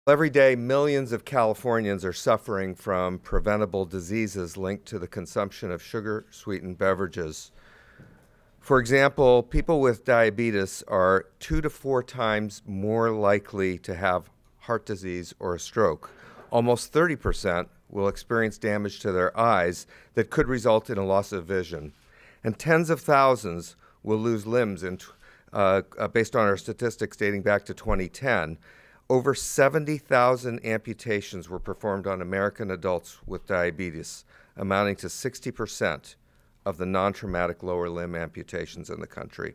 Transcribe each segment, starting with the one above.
Every day, millions of Californians are suffering from preventable diseases linked to the consumption of sugar-sweetened beverages. For example, people with diabetes are 2 to 4 times more likely to have heart disease or a stroke. Almost 30% will experience damage to their eyes that could result in a loss of vision. And tens of thousands will lose limbs based on our statistics dating back to 2010. Over 70,000 amputations were performed on American adults with diabetes, amounting to 60% of the non-traumatic lower limb amputations in the country.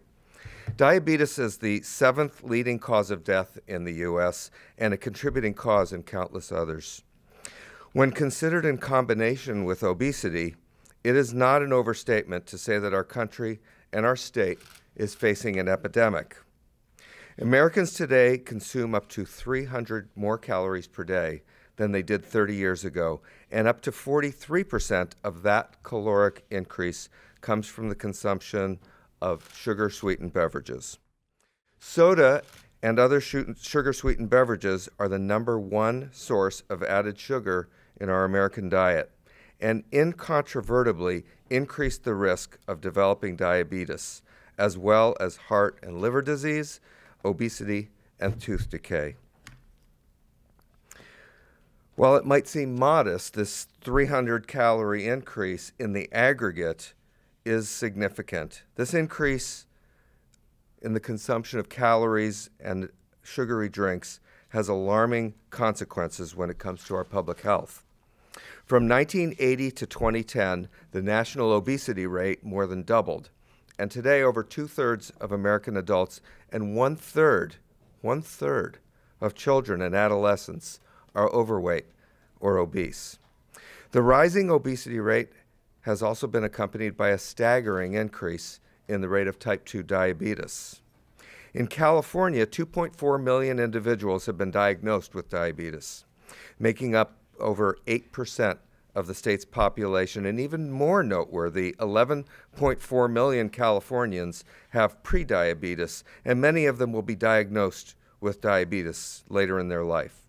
Diabetes is the 7th leading cause of death in the U.S. and a contributing cause in countless others. When considered in combination with obesity, it is not an overstatement to say that our country and our state is facing an epidemic. Americans today consume up to 300 more calories per day than they did 30 years ago, and up to 43% of that caloric increase comes from the consumption of sugar-sweetened beverages. Soda and other sugar-sweetened beverages are the #1 source of added sugar in our American diet, and incontrovertibly increase the risk of developing diabetes, as well as heart and liver disease, obesity, and tooth decay. While it might seem modest, this 300-calorie increase in the aggregate is significant. This increase in the consumption of calories and sugary drinks has alarming consequences when it comes to our public health. From 1980 to 2010, the national obesity rate more than doubled. And today, over 2/3 of American adults and one-third of children and adolescents are overweight or obese. The rising obesity rate has also been accompanied by a staggering increase in the rate of type 2 diabetes. In California, 2.4 million individuals have been diagnosed with diabetes, making up over 8% of the state's population, and even more noteworthy, 11.4 million Californians have prediabetes, and many of them will be diagnosed with diabetes later in their life.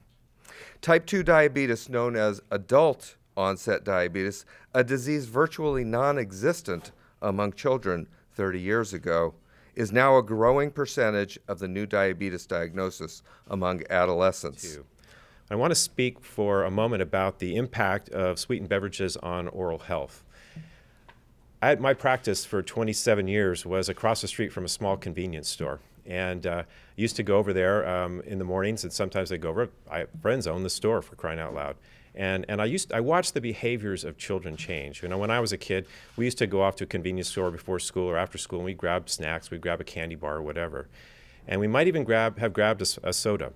Type 2 diabetes, known as adult onset diabetes, a disease virtually non-existent among children 30 years ago, is now a growing percentage of the new diabetes diagnosis among adolescents. I want to speak for a moment about the impact of sweetened beverages on oral health. My practice for 27 years was across the street from a small convenience store. And I used to go over there in the mornings, and sometimes I'd go over. Friends own the store, for crying out loud. And I watched the behaviors of children change. You know, when I was a kid, we used to go off to a convenience store before school or after school, and we'd grab snacks, we'd grab a candy bar or whatever. And we might even have grabbed a soda.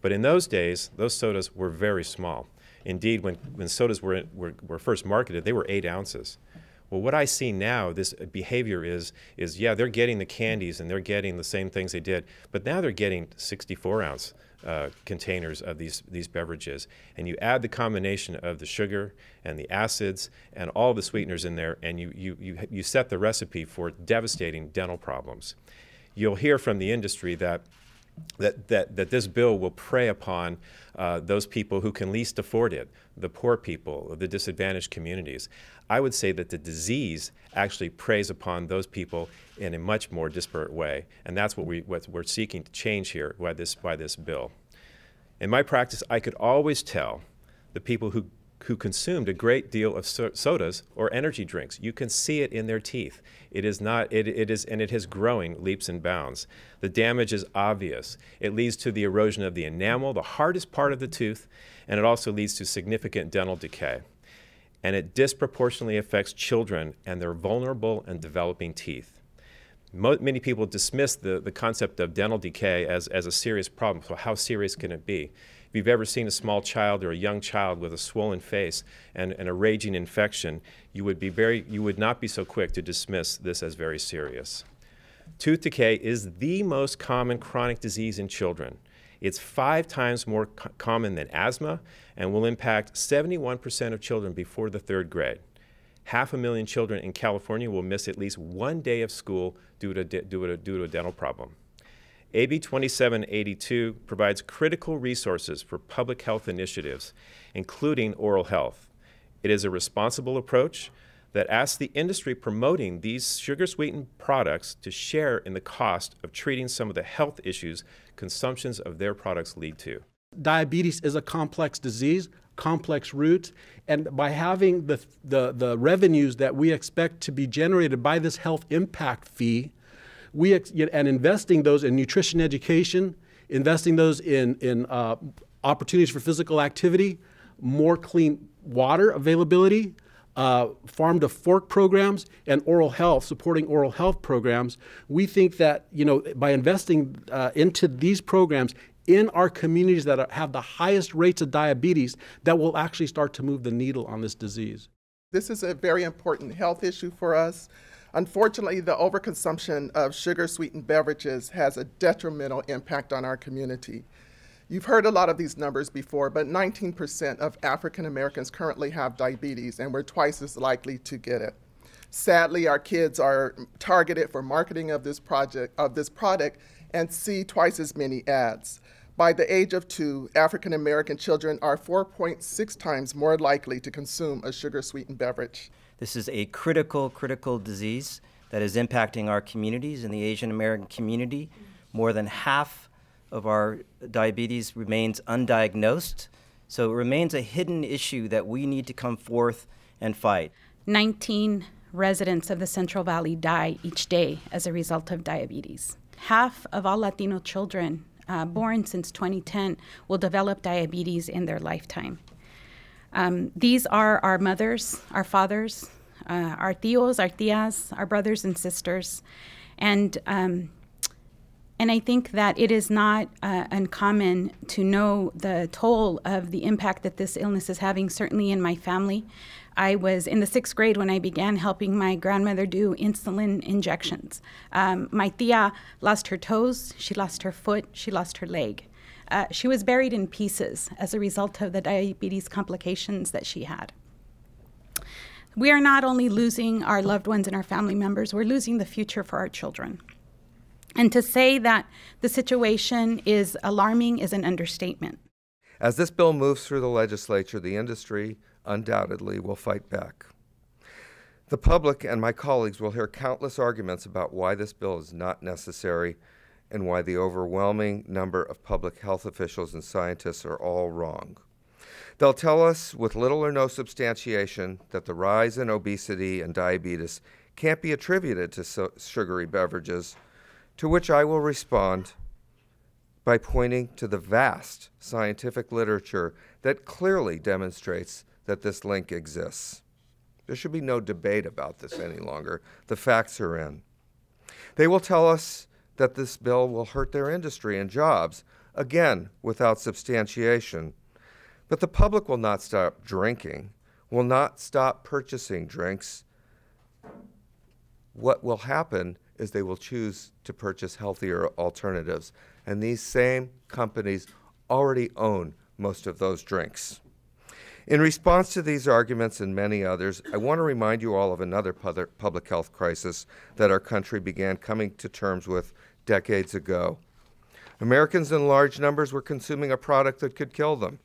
But in those days, those sodas were very small. Indeed, when sodas were first marketed, they were 8 ounces. Well, what I see now, this behavior is yeah, they're getting the candies and they're getting the same things they did, but now they're getting 64-ounce containers of these beverages. And you add the combination of the sugar and the acids and all the sweeteners in there, and you set the recipe for devastating dental problems. You'll hear from the industry that this bill will prey upon those people who can least afford it, the poor people, the disadvantaged communities. I would say that the disease actually preys upon those people in a much more disparate way, and that's what we're seeking to change here by this bill. In my practice, I could always tell the people who consumed a great deal of sodas or energy drinks. You can see it in their teeth. It is growing leaps and bounds. The damage is obvious. It leads to the erosion of the enamel, the hardest part of the tooth, and it also leads to significant dental decay. And it disproportionately affects children and their vulnerable and developing teeth. Many people dismiss the concept of dental decay as a serious problem. So how serious can it be? If you've ever seen a small child or a young child with a swollen face and a raging infection, you would not be so quick to dismiss this as very serious. Tooth decay is the most common chronic disease in children. It's 5 times more common than asthma and will impact 71% of children before the 3rd grade. 500,000 children in California will miss at least 1 day of school due to a dental problem. AB 2782 provides critical resources for public health initiatives, including oral health. It is a responsible approach that asks the industry promoting these sugar-sweetened products to share in the cost of treating some of the health issues consumptions of their products lead to. Diabetes is a complex disease, complex roots, and by having the revenues that we expect to be generated by this health impact fee, and investing those in nutrition education, investing those in opportunities for physical activity, more clean water availability, farm to fork programs, and oral health, supporting oral health programs, we think that by investing into these programs in our communities that have the highest rates of diabetes, that will actually start to move the needle on this disease. This is a very important health issue for us. Unfortunately, the overconsumption of sugar-sweetened beverages has a detrimental impact on our community. You've heard a lot of these numbers before, but 19% of African Americans currently have diabetes, and we're twice as likely to get it. Sadly, our kids are targeted for marketing of this product and see twice as many ads. By the age of 2, African American children are 4.6 times more likely to consume a sugar-sweetened beverage. This is a critical disease that is impacting our communities. In the Asian American community, more than half of our diabetes remains undiagnosed. So it remains a hidden issue that we need to come forth and fight. 19 residents of the Central Valley die each day as a result of diabetes. Half of all Latino children born since 2010 will develop diabetes in their lifetime. These are our mothers, our fathers, our tios, our tias, our brothers and sisters. And I think that it is not uncommon to know the toll of the impact that this illness is having, certainly in my family. I was in the 6th grade when I began helping my grandmother do insulin injections. My tia lost her toes, she lost her foot, she lost her leg. She was buried in pieces as a result of the diabetes complications that she had. We are not only losing our loved ones and our family members, we're losing the future for our children. And to say that the situation is alarming is an understatement. As this bill moves through the legislature, the industry undoubtedly will fight back. The public and my colleagues will hear countless arguments about why this bill is not necessary and why the overwhelming number of public health officials and scientists are all wrong. They'll tell us with little or no substantiation that the rise in obesity and diabetes can't be attributed to sugary beverages, to which I will respond by pointing to the vast scientific literature that clearly demonstrates that this link exists. There should be no debate about this any longer. The facts are in. They will tell us that this bill will hurt their industry and jobs, again, without substantiation. But the public will not stop drinking, will not stop purchasing drinks. What will happen is they will choose to purchase healthier alternatives. And these same companies already own most of those drinks. In response to these arguments and many others, I want to remind you all of another public health crisis that our country began coming to terms with decades ago. Americans in large numbers were consuming a product that could kill them.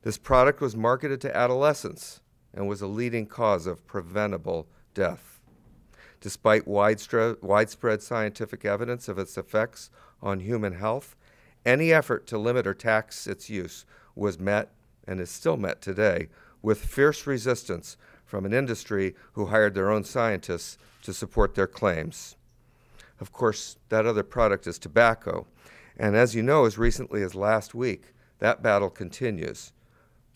This product was marketed to adolescents and was a leading cause of preventable death. Despite widespread scientific evidence of its effects on human health, any effort to limit or tax its use was met, and is still met today, with fierce resistance from an industry who hired their own scientists to support their claims. Of course, that other product is tobacco, and as you know, as recently as last week, that battle continues.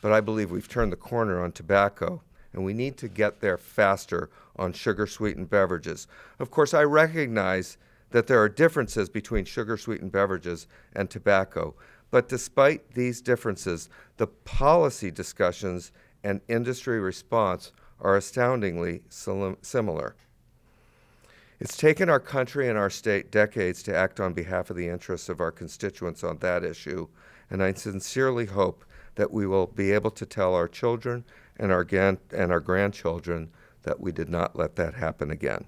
But I believe we've turned the corner on tobacco, and we need to get there faster on sugar-sweetened beverages. Of course, I recognize that there are differences between sugar-sweetened beverages and tobacco, but despite these differences, the policy discussions and industry response are astoundingly similar. It's taken our country and our state decades to act on behalf of the interests of our constituents on that issue, and I sincerely hope that we will be able to tell our children and our grandchildren that we did not let that happen again.